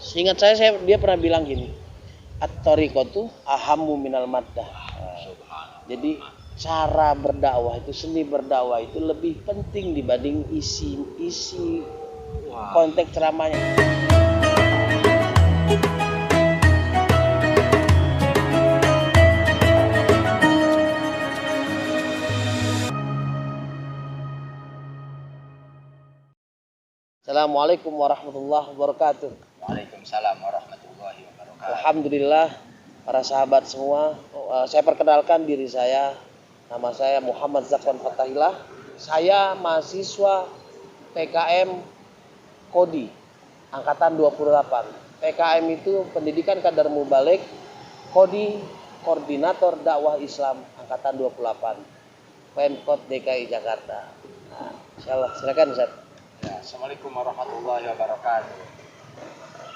Seingat saya dia pernah bilang gini, at-thariqatu ahammu minal maddah. Jadi cara berdakwah itu, seni berdakwah itu lebih penting dibanding isi konteks ceramahnya. Assalamualaikum warahmatullahi wabarakatuh. Waalaikumsalam warahmatullahi wabarakatuh. Alhamdulillah para sahabat semua, saya perkenalkan diri saya. Nama saya Muhammad Zakwan Fatahillah. Saya mahasiswa PKM Kodi angkatan 28. PKM itu Pendidikan Kadar Mubalik, Kodi Koordinator Dakwah Islam angkatan 28. Pemkot DKI Jakarta. Nah, insyaallah silakan Ustaz. Ya, Assalamualaikum warahmatullahi wabarakatuh.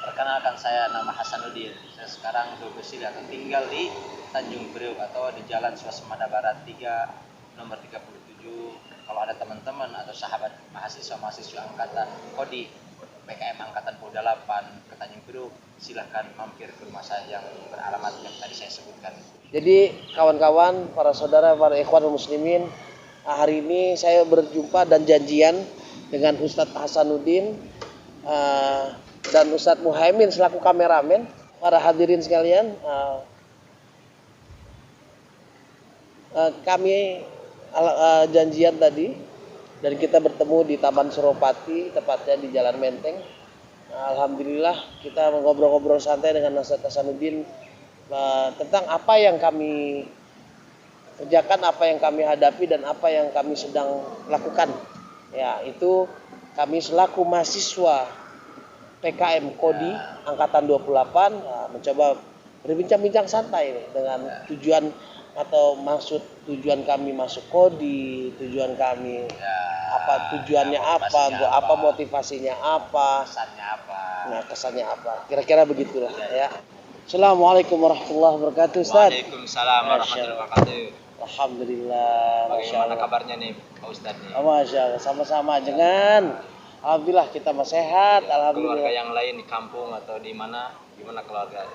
Perkenalkan, saya nama Hasanuddin. Saya sekarang domisili atau tinggal di Tanjung Priok atau di Jalan Swasembada Barat 3 nomor 37. Kalau ada teman-teman atau sahabat mahasiswa angkatan Kodi PKM angkatan 28 ke Tanjung Priok, silahkan mampir ke rumah saya yang beralamat yang tadi saya sebutkan. Jadi kawan-kawan, para saudara, para ikhwan muslimin, hari ini saya berjumpa dan janjian dengan Ustadz Hasanuddin dan Ustadz Muhaimin selaku kameramen. Para hadirin sekalian, kami janjian tadi dan kita bertemu di Taman Suropati, tepatnya di Jalan Menteng. Alhamdulillah kita ngobrol-ngobrol santai dengan Ustadz Hasanuddin tentang apa yang kami kerjakan, apa yang kami hadapi, dan apa yang kami sedang lakukan. Ya, itu kami selaku mahasiswa PKM Kodi angkatan 28 mencoba berbincang-bincang santai dengan tujuan atau maksud tujuan kami masuk Kodi, tujuan kami tujuannya apa, motivasinya apa, Kesannya apa? Nah, kesannya apa. Kira-kira begitulah ya. Assalamualaikum warahmatullahi wabarakatuh, Ustaz. Waalaikumsalam warahmatullahi wabarakatuh. Alhamdulillah. Bagaimana kabarnya nih Pak Ustadz nih? Masya Allah, sama-sama dengan alhamdulillah kita masih sehat. Alhamdulillah. Keluarga yang lain di kampung atau di mana? Gimana keluarga?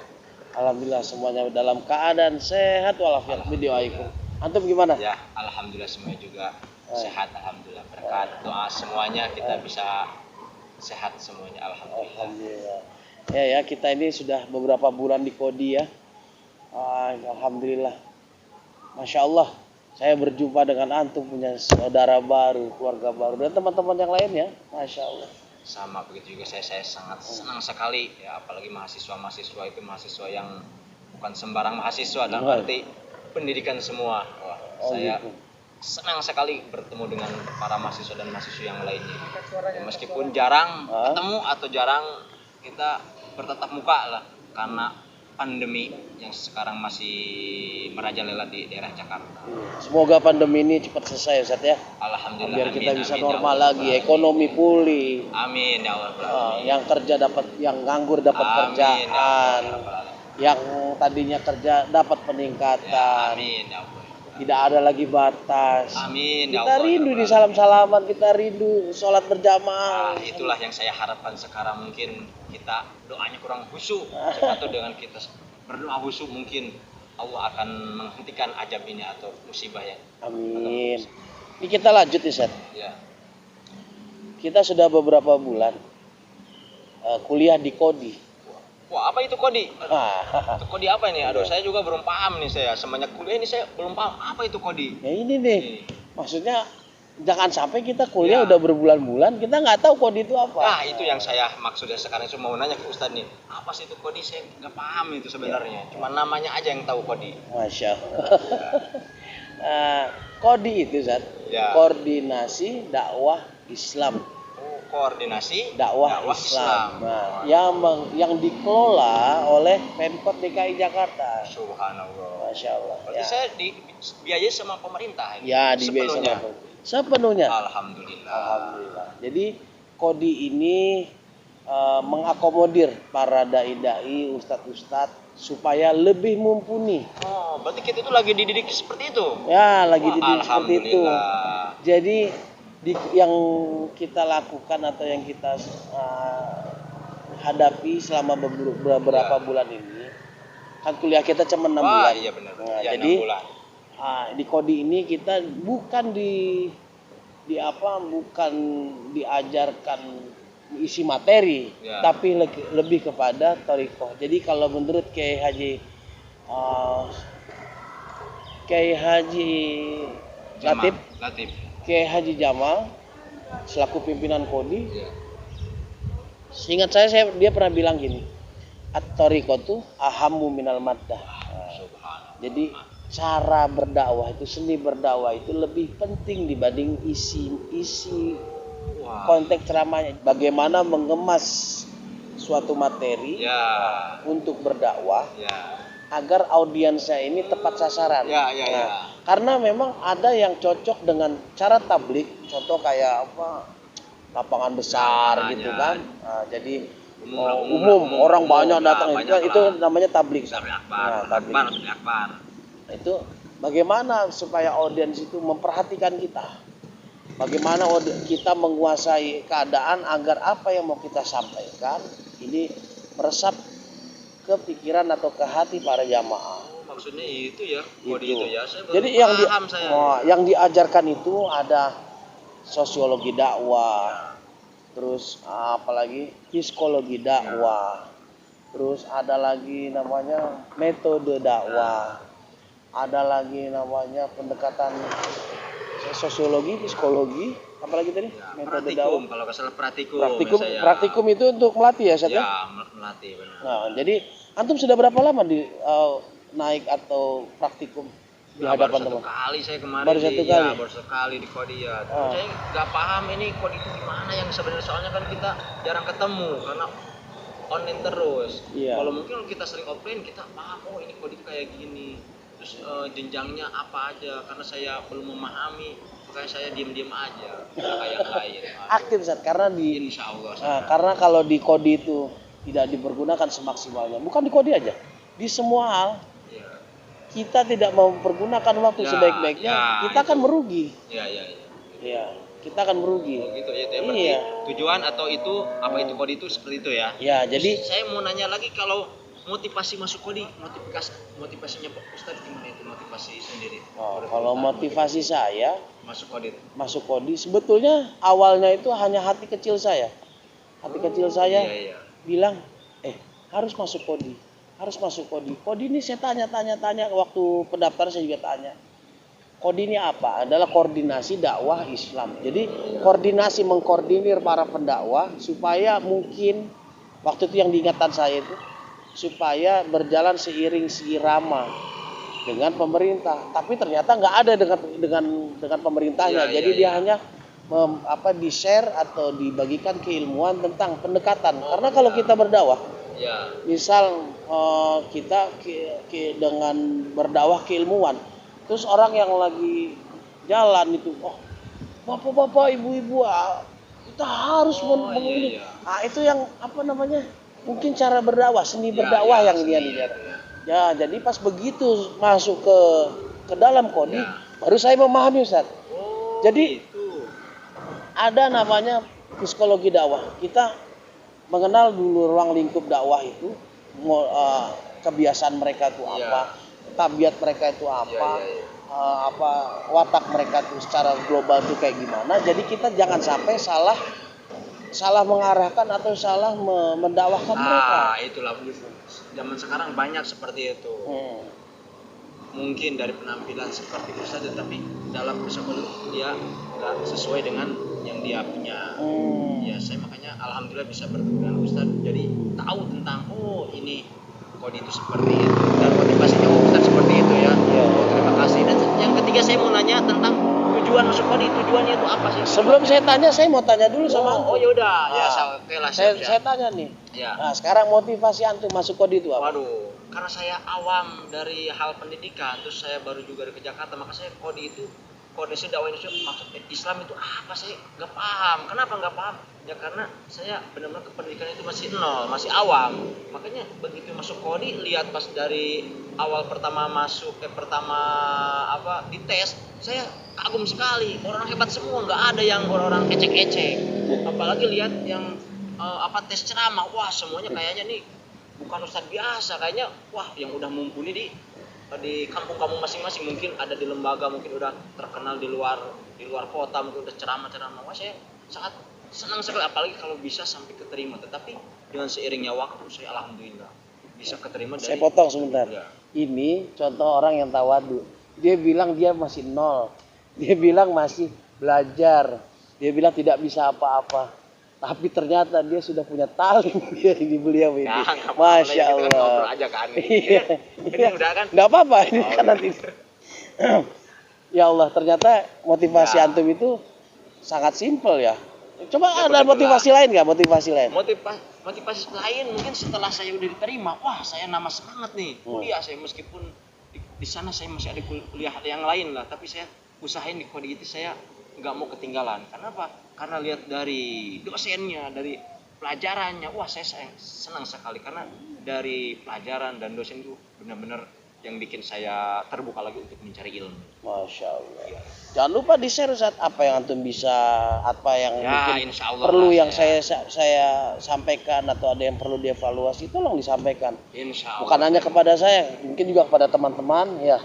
Alhamdulillah semuanya dalam keadaan sehat walafiat. Bid'aikum. Antum gimana? Ya, alhamdulillah semuanya juga sehat. Alhamdulillah, berkat doa semuanya kita bisa sehat semuanya. Alhamdulillah. Ya, kita ini sudah beberapa bulan di Kodi ya. Alhamdulillah. Masya Allah, saya berjumpa dengan antum, punya saudara baru, keluarga baru, dan teman-teman yang lainnya. Masya Allah. Sama begitu juga, saya sangat senang sekali ya, apalagi mahasiswa itu mahasiswa yang bukan sembarang mahasiswa dalam arti pendidikan semua. Saya gitu. Senang sekali bertemu dengan para mahasiswa dan mahasiswa yang lainnya. Ya, meskipun jarang ketemu atau jarang kita bertatap muka lah karena pandemi yang sekarang masih merajalela di daerah Jakarta. Semoga pandemi ini cepat selesai, Ustaz ya. Alhamdulillah. Biar kita bisa normal lagi, ekonomi pulih. Amin ya Allah. Yang kerja dapat, yang nganggur dapat kerjaan. Yang tadinya kerja dapat peningkatan. Amin ya Allah. Tidak ada lagi batas. Amin. Kita rindu di salam-salaman, kita rindu sholat berjamaah. Itulah yang saya harapkan sekarang. Mungkin kita doanya kurang khusyuk, atau dengan kita berdoa khusyuk mungkin Allah akan menghentikan ajab ini atau musibah ya. Amin. Ini kita lanjut nih, Ustaz. Ya. Kita sudah beberapa bulan kuliah di Kodi. Wah, apa itu Kodi? Itu Kodi apa ini? Aduh, saya juga belum paham nih saya. Semenjak kuliah ini saya belum paham apa itu Kodi. Ya ini nih. Maksudnya jangan sampai kita kuliah udah berbulan-bulan kita nggak tahu Kodi itu apa. Nah, itu yang saya maksudnya sekarang. Saya mau nanya ke Ustadz nih. Apa sih itu Kodi? Saya nggak paham itu sebenarnya. Cuma namanya aja yang tahu Kodi. Masya Allah. Kodi itu Zat. Ya. Koordinasi dakwah Islam. Koordinasi dakwah Islam. Nah, yang dikelola oleh Pemkot DKI Jakarta. Subhanallah. Masya Allah. Berarti saya dibiayai sama pemerintah ini. Ya, dibiayai sepenuhnya. Alhamdulillah. Jadi Kodi ini mengakomodir para dai-dai, ustadz-ustadz supaya lebih mumpuni. Oh, berarti kita itu lagi dididik seperti itu? Ya, lagi dididik seperti itu. Jadi yang kita lakukan atau yang kita hadapi selama beberapa bulan ini. Kan kuliah kita cuma 6 bulan. Iya benar. Nah, Ya, jadi 6 bulan. di Kodi ini kita bukan bukan diajarkan isi materi, Ya. tapi lebih kepada thariqah. Jadi kalau menurut Kiai Haji Latif, Kiai Haji Jamal selaku pimpinan Kodi, Ya. seingat saya dia pernah bilang gini, at-thariqatu ahammu minal maddah. Subhanallah. Jadi cara berdakwah itu, seni berdakwah itu lebih penting dibanding isi Wah. konteks ceramahnya. Bagaimana mengemas suatu materi Ya. untuk berdakwah Ya. agar audiensnya ini tepat sasaran. Ya. Karena memang ada yang cocok dengan cara tablik, contoh kayak lapangan besar gitu kan. Nah, jadi umum orang banyak datang itu namanya tablik. Akbar. Nah, itu bagaimana supaya audiens itu memperhatikan kita. Bagaimana kita menguasai keadaan agar apa yang mau kita sampaikan ini meresap ke pikiran atau ke hati para jamaah. Maksudnya itu ya, Kodi itu ya. Saya baru Jadi paham yang diajarkan itu ada sosiologi dakwah, terus apalagi psikologi dakwah, terus ada lagi namanya metode dakwah, ada lagi namanya pendekatan sosiologi, psikologi, apalagi tadi ya, metode praktikum, dakwah. kalau nggak salah praktikum. Praktikum itu untuk melatih ya, Sat? Ya, melatih benar. Nah, jadi antum sudah berapa lama naik atau praktikum di hadapan teman? Baru 1 kali saya kemarin. Baru 1 kali. Ya, baru sekali di Kodi ya. Saya nggak paham ini Kodi itu gimana yang sebenarnya, soalnya kan kita jarang ketemu karena online terus. Iya. Kalau mungkin kita sering offline kita paham, oh ini Kodi itu kayak gini. Terus jenjangnya apa aja, karena saya belum memahami, makanya saya diam-diam aja, nggak kayak yang lain. Aktif, Sat, karena Insya Allah. karena kalau di Kodi itu tidak dipergunakan semaksimalnya, bukan di Kodi aja, di semua hal. Ya. Kita tidak mempergunakan waktu sebaik-baiknya, kita akan merugi. Ya. Kita akan merugi. Oh, gitu ya, berarti tujuan atau itu apa itu Kodi itu seperti itu ya. Ya, jadi saya mau nanya lagi, kalau motivasi masuk Kodi, motivasinya Pak Ustadz gimana itu, motivasi sendiri? Kalau motivasi saya masuk Kodi sebetulnya awalnya itu hanya hati kecil saya. Iya. Bilang, harus masuk Kodi. Kodi ini saya tanya waktu pendaftaran saya juga tanya. Kodi ini apa? Adalah koordinasi dakwah Islam. Jadi mengkoordinir para pendakwah supaya mungkin waktu itu yang diingatan saya itu supaya berjalan seiring seirama dengan pemerintah. Tapi ternyata nggak ada dengan pemerintahnya. Jadi dia hanya di-share atau dibagikan keilmuan tentang pendekatan. Karena kalau kita berdakwah, misal kita dengan berdakwah keilmuan, terus orang yang lagi jalan itu, bapak-bapak, ibu-ibu, kita harus mengikuti. Itu yang mungkin cara berdakwah, seni berdakwah yang dia lihat. Ya, jadi pas begitu masuk ke dalam Kodi, baru saya memahami, Ustaz. Jadi ada namanya psikologi dakwah. Kita mengenal dulu ruang lingkup dakwah itu, kebiasaan mereka itu apa, tabiat mereka itu apa, watak mereka itu secara global itu kayak gimana. Jadi kita jangan sampai salah mengarahkan atau salah mendakwahkan mereka. Itulah zaman sekarang banyak seperti itu. Mungkin dari penampilan seperti Ustaz, tetapi dalam psikologi dia nggak sesuai dengan yang dia punya. Ya, saya makanya alhamdulillah bisa bertemu dengan Ustaz, jadi tahu tentang ini Kodi itu seperti itu dan motivasinya Ustaz seperti itu ya. Terima kasih. Dan yang ketiga saya mau nanya tentang tujuan masuk Kodi, tujuannya itu apa sih? Sebelum saya tanya, saya mau tanya dulu sama antum. Ya udah. Saya tanya nih. Nah, sekarang motivasi antum masuk Kodi itu apa? Waduh, karena saya awam dari hal pendidikan, terus saya baru juga dari Jakarta, maka saya Kodi itu, koordinasi dakwah Indonesia, maksud Islam itu apa, saya nggak paham. Kenapa nggak paham? Ya karena saya benar-benar ke pendidikan itu masih nol, masih awam. Makanya begitu masuk Kodi, lihat pas dari awal pertama masuk dites, saya kagum sekali, orang hebat semua, nggak ada yang orang-orang ecek-ecek. Apalagi lihat yang tes ceramah, wah semuanya kayaknya nih bukan ustadz biasa, kayaknya wah yang udah mumpuni di kampung-kampung masing-masing, mungkin ada di lembaga, mungkin udah terkenal di luar kota, mungkin udah ceramah. Wah saya sangat senang sekali, apalagi kalau bisa sampai keterima. Tetapi dengan seiringnya waktu saya alhamdulillah bisa keterima dari. Saya potong sebentar. Ya. Ini contoh orang yang tawadu. Dia bilang dia masih nol. Dia bilang masih belajar. Dia bilang tidak bisa apa-apa. Tapi ternyata dia sudah punya talim dia ini beliau ini. Ya, Masya kan Allah. ngobrol aja kan. Iya. Ini udah kan. Nggak apa-apa ini kan nanti. Ya Allah, ternyata motivasi Ya. antum itu sangat simpel ya. Coba Ya, ada begitulah. motivasi lain nggak? Motivasi lain? Motivasi lain mungkin setelah saya udah diterima, wah saya nambah semangat nih kuliah. Saya meskipun di sana saya masih ada kuliah yang lain lah, tapi saya usahain di kode itu saya nggak mau ketinggalan. Karena apa? Karena lihat dari dosennya, dari pelajarannya, wah saya senang sekali karena dari pelajaran dan dosen itu benar-benar yang bikin saya terbuka lagi untuk mencari ilmu. Masya Allah. Ya. Jangan lupa di share Ustaz, apa yang antum bisa, apa yang Ya, mungkin insya Allah perlu lah, yang saya sampaikan atau ada yang perlu dievaluasi, tolong disampaikan. Insya Allah. Bukan hanya kepada saya, mungkin juga kepada teman-teman ya.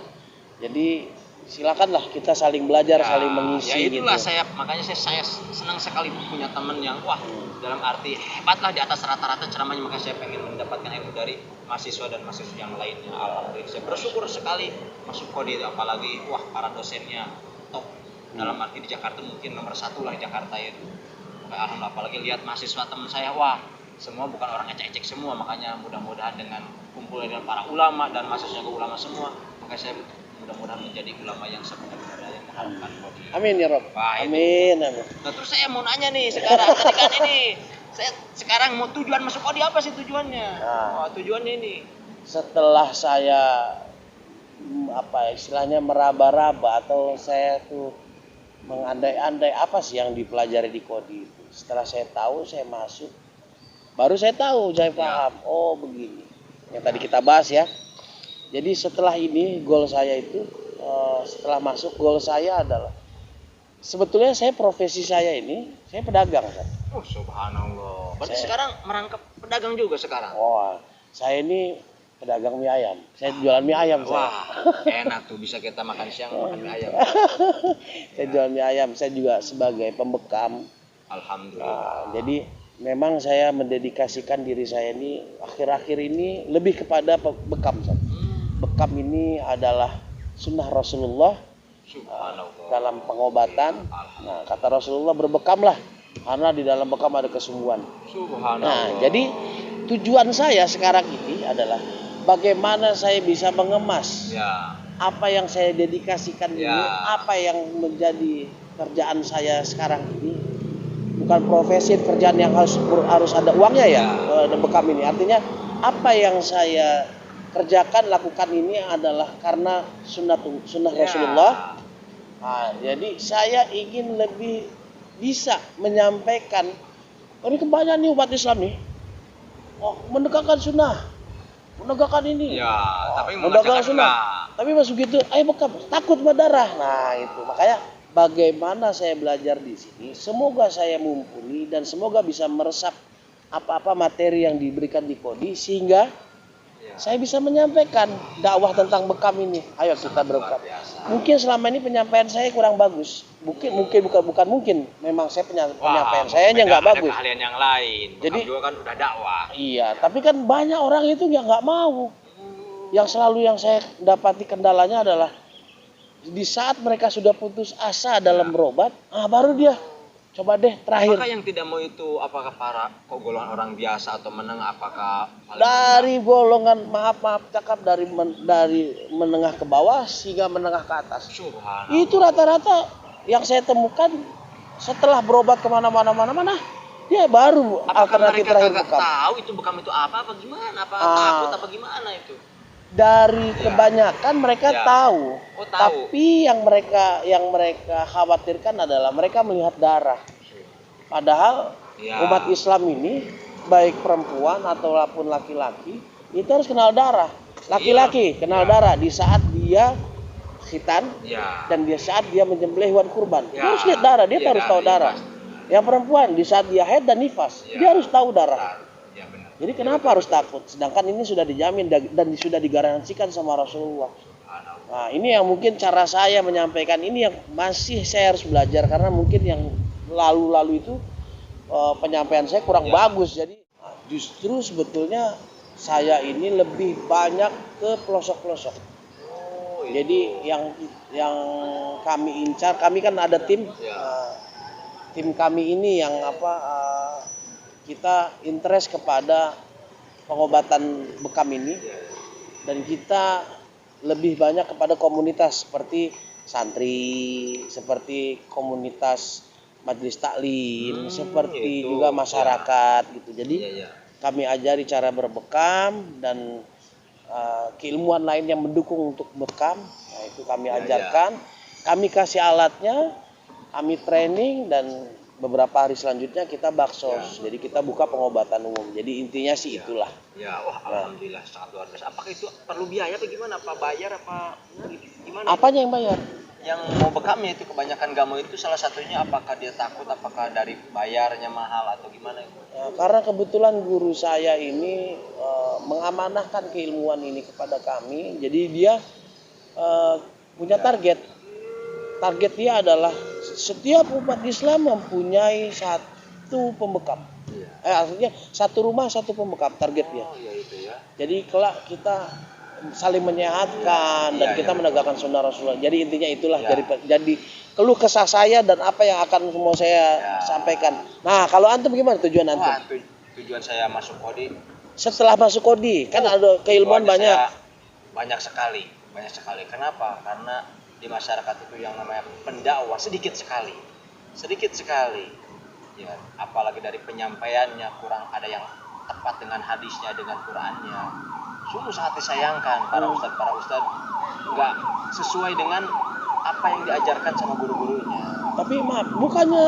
Jadi silakanlah kita saling belajar, saling mengisi ya itulah gitu. makanya saya senang sekali punya teman yang wah dalam arti hebatlah di atas rata-rata ceramahnya, maka saya pengen mendapatkan ilmu dari mahasiswa dan mahasiswa yang lainnya. Alhamdulillah saya bersyukur sekali masuk kode, apalagi wah para dosennya top dalam arti di Jakarta mungkin nomor 1 lah di Jakarta itu. Alhamdulillah, apalagi lihat mahasiswa teman saya, wah semua bukan orang ecek-ecek semua, makanya mudah-mudahan dengan kumpul dengan para ulama dan mahasiswa juga ulama semua, maka saya mudah-mudahan menjadi ulama yang sebenar-benarnya yang mengharapkan kode. Amin ya Rob. Wah, itu. Amin. Nah, terus saya mau nanya nih sekarang, tadi kan ini saya sekarang mau tujuan masuk kode apa sih tujuannya? Nah. Tujuannya ini. Setelah saya apa istilahnya meraba-raba atau saya tuh mengandai-andai apa sih yang dipelajari di kode itu. Setelah saya tahu, saya masuk, baru saya tahu, saya paham. Oh begini. Yang tadi kita bahas ya. Jadi setelah ini goal saya itu setelah masuk, goal saya adalah sebetulnya saya profesi saya ini saya pedagang kan. Oh subhanallah. Berarti Saya- sekarang merangkap pedagang juga sekarang. Oh, saya ini pedagang mie ayam. Saya jualan mie ayam saya. Wah, enak tuh bisa kita makan siang makan mie ayam. Saya jualan mie ayam. Saya juga sebagai pembekam. Alhamdulillah. Jadi memang saya mendedikasikan diri saya ini akhir-akhir ini lebih kepada bekam. Bekam ini adalah sunnah Rasulullah Subhanallah. dalam pengobatan. Nah, kata Rasulullah berbekamlah karena di dalam bekam ada kesembuhan. Subhanallah. Nah, jadi tujuan saya sekarang ini adalah bagaimana saya bisa mengemas Ya. apa yang saya dedikasikan ini, Ya. apa yang menjadi kerjaan saya sekarang ini. Bukan profesi kerjaan yang harus ada uangnya ya, bekam ini. Artinya apa yang saya kerjakan, lakukan ini adalah karena sunnah Ya. Rasulullah. Nah, jadi saya ingin lebih bisa menyampaikan, ini kebanyakan nih umat Islam nih, menegakkan sunnah, menegakkan ini, Ya, tapi menegakkan mengerjakan sunnah. enggak. Tapi masuk gitu, ayo bekam, takut berdarah. Nah itu makanya bagaimana saya belajar di sini, semoga saya mumpuni dan semoga bisa meresap apa-apa materi yang diberikan di Kodi sehingga Ya. saya bisa menyampaikan dakwah tentang bekam ini. Ayo kita berbekam. Mungkin selama ini penyampaian saya kurang bagus. Bukan mungkin. Memang saya penyampaian saya nya nggak bagus. Ada keahlian yang lain. Jadi- Jadi juga kan udah dakwah. Iya, tapi kan banyak orang itu yang nggak mau. Yang selalu yang saya dapati kendalanya adalah di saat mereka sudah putus asa dalam berobat, baru dia coba deh terakhir. Apakah yang tidak mau itu apakah para golongan orang biasa atau menengah, apakah paling Dari golongan maaf cakap dari menengah ke bawah hingga menengah ke atas. rendah? Subhanallah. Itu rata-rata yang saya temukan setelah berobat kemana-mana dia baru Apakah alternatif mereka terakhir kagak bekam. tahu itu bekam itu apa gimana? Apa Ah. takut apa gimana itu? Dari kebanyakan mereka Ya. tahu, Oh, tahu. tapi yang mereka khawatirkan adalah mereka melihat darah. Padahal Ya. umat Islam ini baik perempuan ataupun laki-laki itu harus kenal darah. Laki-laki kenal darah di saat dia khitan Ya. dan di saat dia menyembelih hewan kurban. Dia Ya. harus lihat darah, dia Iya, harus tahu darah. pasti. Yang perempuan di saat dia haid dan nifas, Ya. dia harus tahu darah. Ya benar. Jadi kenapa harus takut? Sedangkan ini sudah dijamin dan sudah digaransikan sama Rasulullah. Nah, ini yang mungkin cara saya menyampaikan ini yang masih saya harus belajar karena mungkin yang lalu-lalu itu penyampaian saya kurang bagus. Jadi justru sebetulnya saya ini lebih banyak ke pelosok-pelosok. Jadi yang kami incar, kami kan ada tim. Tim kami ini yang kita interest kepada pengobatan bekam ini dan kita lebih banyak kepada komunitas seperti santri, seperti komunitas majelis taklim, seperti itu. juga masyarakat gitu. Jadi kami ajari cara berbekam dan keilmuan lain yang mendukung untuk bekam. Nah, itu kami ajarkan. Kami kasih alatnya, kami training dan beberapa hari selanjutnya kita baksos. Jadi kita buka pengobatan umum. Jadi intinya sih itulah. Ya, wah alhamdulillah sangat luar biasa. Apakah itu perlu biaya apa gimana? Apa bayar apa gimana? Apanya yang bayar? Yang mau bekamnya itu kebanyakan gak mau itu salah satunya apakah dia takut, apakah dari bayarnya mahal atau gimana itu? Karena kebetulan guru saya ini mengamanahkan keilmuan ini kepada kami. Jadi dia punya target. Target dia adalah setiap umat Islam mempunyai satu pembekam. Artinya satu rumah satu pembekam target dia. Itu ya. Jadi kelak kita saling menyehatkan dan kita menegakkan sunnah Rasulullah. Jadi intinya itulah jadi keluh kesah saya dan apa yang akan mau saya sampaikan. Nah, kalau antum gimana tujuan antum? Tujuan saya masuk kodi. Setelah masuk kodi kan ada keilmuan banyak. Banyak sekali. Kenapa? Karena di masyarakat itu yang namanya pendakwah sedikit sekali. Ya, apalagi dari penyampaiannya kurang ada yang tepat dengan hadisnya, dengan Qurannya. Sungguh sangat disayangkan para ustadz nggak sesuai dengan apa yang diajarkan sama guru-gurunya. Tapi maaf, bukannya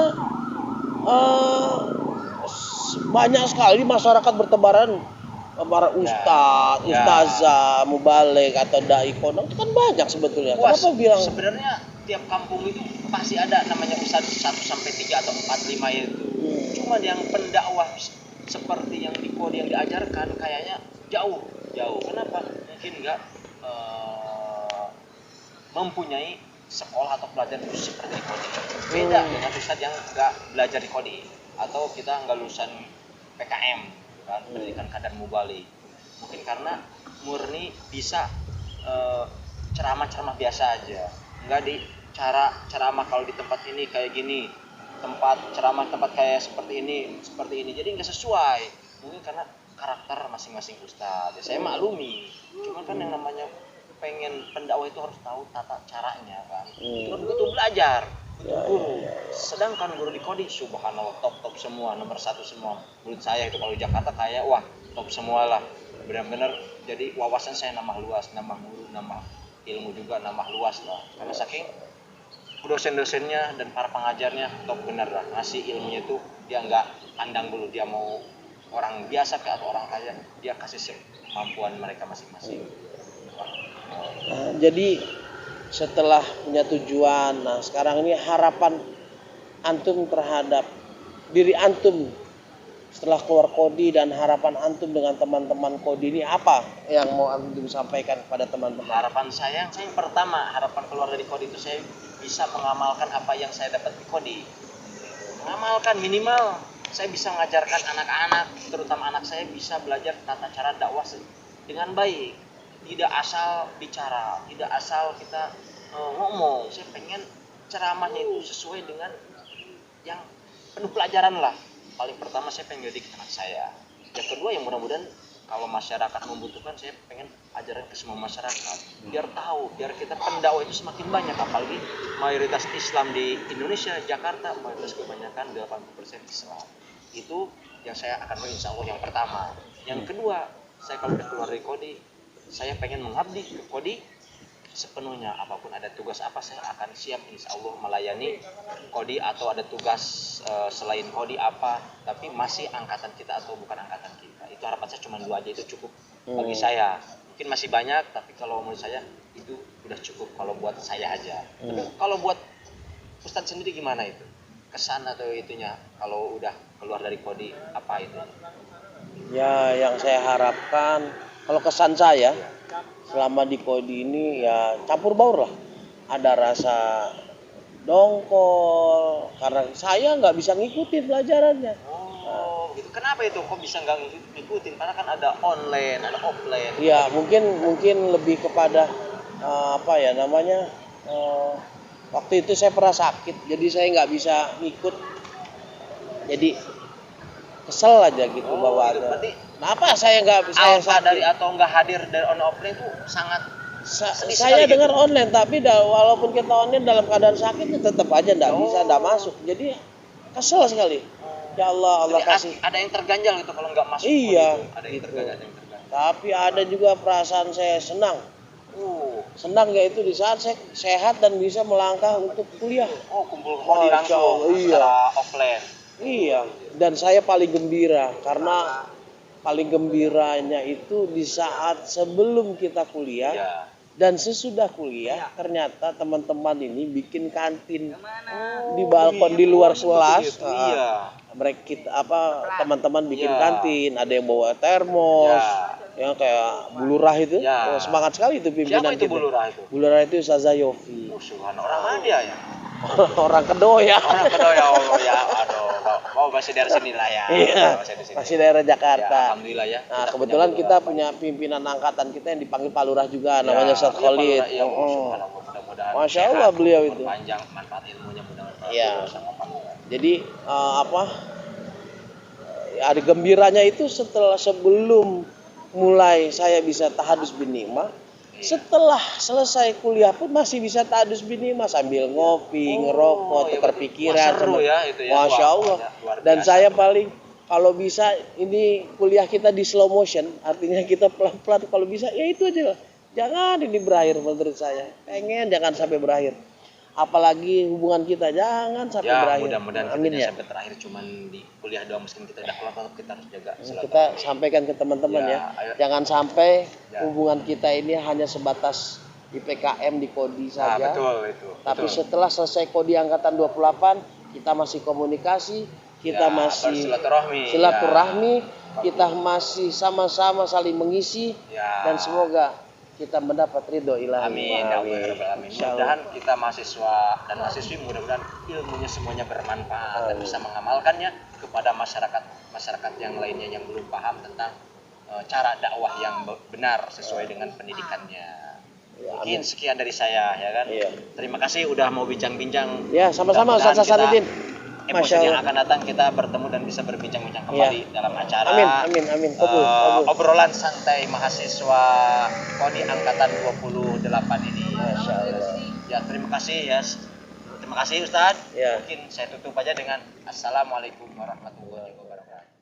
banyak sekali masyarakat bertebaran para ustadz, ustazah, mubalik atau dai pondok itu kan banyak sebetulnya. Kenapa bilang? Sebenarnya tiap kampung itu pasti ada namanya ustadz 1 sampai 3 atau 4 5 itu. Cuma yang pendakwah seperti yang di kodi yang diajarkan kayaknya jauh. Kenapa? Mungkin nggak mempunyai sekolah atau pelajaran khusus seperti kodi. Beda dengan ustadz yang nggak belajar di kodi atau kita nggak lulusan PKM, kan, pendidikan kadar mubalik. Mungkin karena murni bisa ceramah biasa aja, nggak di ceramah kalau di tempat ini kayak gini, ceramah tempat kayak seperti ini, jadi nggak sesuai. Mungkin karena karakter masing-masing ustadz. Ya, saya maklumi. Cuma kan yang namanya pengen pendakwah itu harus tahu tata caranya kan. Itu butuh belajar. Guru. Sedangkan guru di kodi subhanallah top semua, nomor 1 semua. Menurut saya itu kalau di Jakarta kayak wah top semua lah. Benar-benar jadi wawasan saya nambah luas, nambah guru, nambah ilmu juga nambah luas lah. Karena saking dosen-dosennya dan para pengajarnya top bener lah. Ngasih ilmunya itu dia nggak pandang dulu dia mau orang biasa atau orang kaya, dia kasih kemampuan mereka masing-masing. Nah, jadi setelah punya tujuan, nah sekarang ini harapan antum terhadap diri antum setelah keluar kodi dan harapan antum dengan teman-teman kodi ini apa yang mau antum sampaikan kepada teman-teman? Harapan saya pertama, harapan keluar dari kodi itu saya bisa mengamalkan apa yang saya dapat di kodi. Mengamalkan minimal saya bisa mengajarkan anak-anak, terutama anak saya bisa belajar tata cara dakwah dengan baik. Tidak asal bicara, tidak asal kita ngomong. Saya pengen ceramahnya itu sesuai dengan yang penuh pelajaran lah. Paling pertama saya pengen jadi anak saya. Yang kedua yang mudah-mudahan kalau masyarakat membutuhkan, saya pengen ajaran ke semua masyarakat. Biar tahu, biar kita pendakwah itu semakin banyak. Apalagi mayoritas Islam di Indonesia, Jakarta, mayoritas kebanyakan 80% Islam. Itu yang saya akan mau insya Allah yang pertama. Yang kedua, saya kalau udah keluar dari kodi, saya pengen mengabdi ke kodi sepenuhnya. Apapun ada tugas apa, saya akan siap insya Allah melayani kodi atau ada tugas selain kodi apa, tapi masih angkatan kita atau bukan angkatan kita. Itu harapan saya cuma 2 aja, itu cukup bagi saya. Mungkin masih banyak, tapi kalau menurut saya itu udah cukup kalau buat saya aja. Tapi kalau buat Ustadz sendiri gimana itu? kesan atau itunya kalau udah keluar dari Kodi apa itu? Ya, yang saya harapkan kalau kesan saya selama di Kodi ini ya campur baur lah. Ada rasa dongkol karena saya nggak bisa ngikutin pelajarannya. Oh, gitu. Kenapa itu? Kok bisa nggak ngikutin? Karena kan ada online, ada offline. Ya mungkin lebih kepada apa ya namanya, waktu itu saya pernah sakit jadi saya nggak bisa ngikut, jadi kesel aja gitu Gitu. bawaannya. Berarti Kenapa saya nggak saya alfa sakit? dari atau nggak hadir dari on offline itu sangat sedih Saya sekali dengar gitu. online tapi walaupun kita online dalam keadaan sakit ya tetap aja nggak bisa, nggak masuk. Jadi kesel sekali. Ya Allah, Allah Jadi kasih. ada yang terganjal gitu kalau nggak masuk Iya, Kodi itu. Ada yang gitu. terganjal, ada yang terganjal. Tapi ada juga perasaan saya senang. Uh, Senang yaitu di saat saya sehat dan bisa melangkah untuk kuliah. kumpul Kodi Masya langsung Allah, iya. secara offline. Iya, dan saya paling gembira karena paling gembiranya itu di saat sebelum kita kuliah Iya. dan sesudah kuliah ternyata teman-teman ini bikin kantin di Oh, balkon di luar kelas. Iya. Mereka kita teman-teman bikin Iya. kantin, ada yang bawa termos, yang kayak bulurah itu. Ya. Oh, semangat sekali itu pimpinan Siapa itu kita. Bulurah itu? Bulurah itu Ustazah Yofi. Subhanallah, orang mana dia ya? Orang Kedoya. Orang Kedoya, ya Allah ya. Aduh, mau masih dari sini lah ya. Iya, Masih di sini. masih daerah Ya, Jakarta. alhamdulillah ya. Nah, kebetulan kita punya pimpinan angkatan kita yang dipanggil Pak Lurah juga, namanya Ustaz Khalid. Iya, Oh. subhanallah, mudah-mudahan. Masya sehat, Allah beliau itu. Panjang manfaat ilmunya mudah-mudahan. Iya. Sama Pak Lurah. Jadi ada gembiranya itu sebelum mulai saya bisa tahadus bin nikmah. Setelah selesai kuliah pun masih bisa tahadus bin nikmah sambil ngopi, ngerokok, tukar pikiran. Seru ya itu ya. Masya Wah, Allah. luar Dan biasa. saya paling kalau bisa ini kuliah kita di slow motion, artinya kita pelan-pelan kalau bisa ya itu aja lah. Jangan ini berakhir menurut saya. Pengen jangan sampai berakhir. Apalagi hubungan kita jangan sampai Ya, berakhir. mudah-mudahan Amin kita ya. sampai terakhir cuman di kuliah doang, meskipun kita udah keluar tetap kita harus jaga Kita sampaikan ke teman-teman Ya, ya. ayo. Jangan sampai Ya. hubungan kita ini hanya sebatas di PKM di Kodi Nah, saja. betul itu. Tapi betul. setelah selesai Kodi angkatan 28, kita masih komunikasi, kita Ya, masih bersilaturahmi. kita masih sama-sama saling mengisi Ya. dan semoga kita mendapat ridho ilahi. Amin, ya Allah, ya Rabbal Alamin. Insya Allah. Mudah-mudahan kita mahasiswa dan mahasiswi mudah-mudahan ilmunya semuanya bermanfaat dan Amin. bisa mengamalkannya kepada masyarakat yang lainnya yang belum paham tentang cara dakwah yang benar sesuai dengan pendidikannya. Ya, Mungkin amin. sekian dari saya ya kan. Iya. Terima kasih udah mau bincang-bincang. Ya, sama-sama Mudah-mudahan Ustaz Hasanuddin. episode Masya yang Allah. akan datang kita bertemu dan bisa berbincang-bincang kembali dalam acara Amin. Kabul. obrolan santai mahasiswa Kodi angkatan 28 ini. Masya Allah. Ya, terima kasih ya. Terima kasih Ustadz. Ya. Mungkin saya tutup aja dengan Assalamualaikum warahmatullahi wabarakatuh.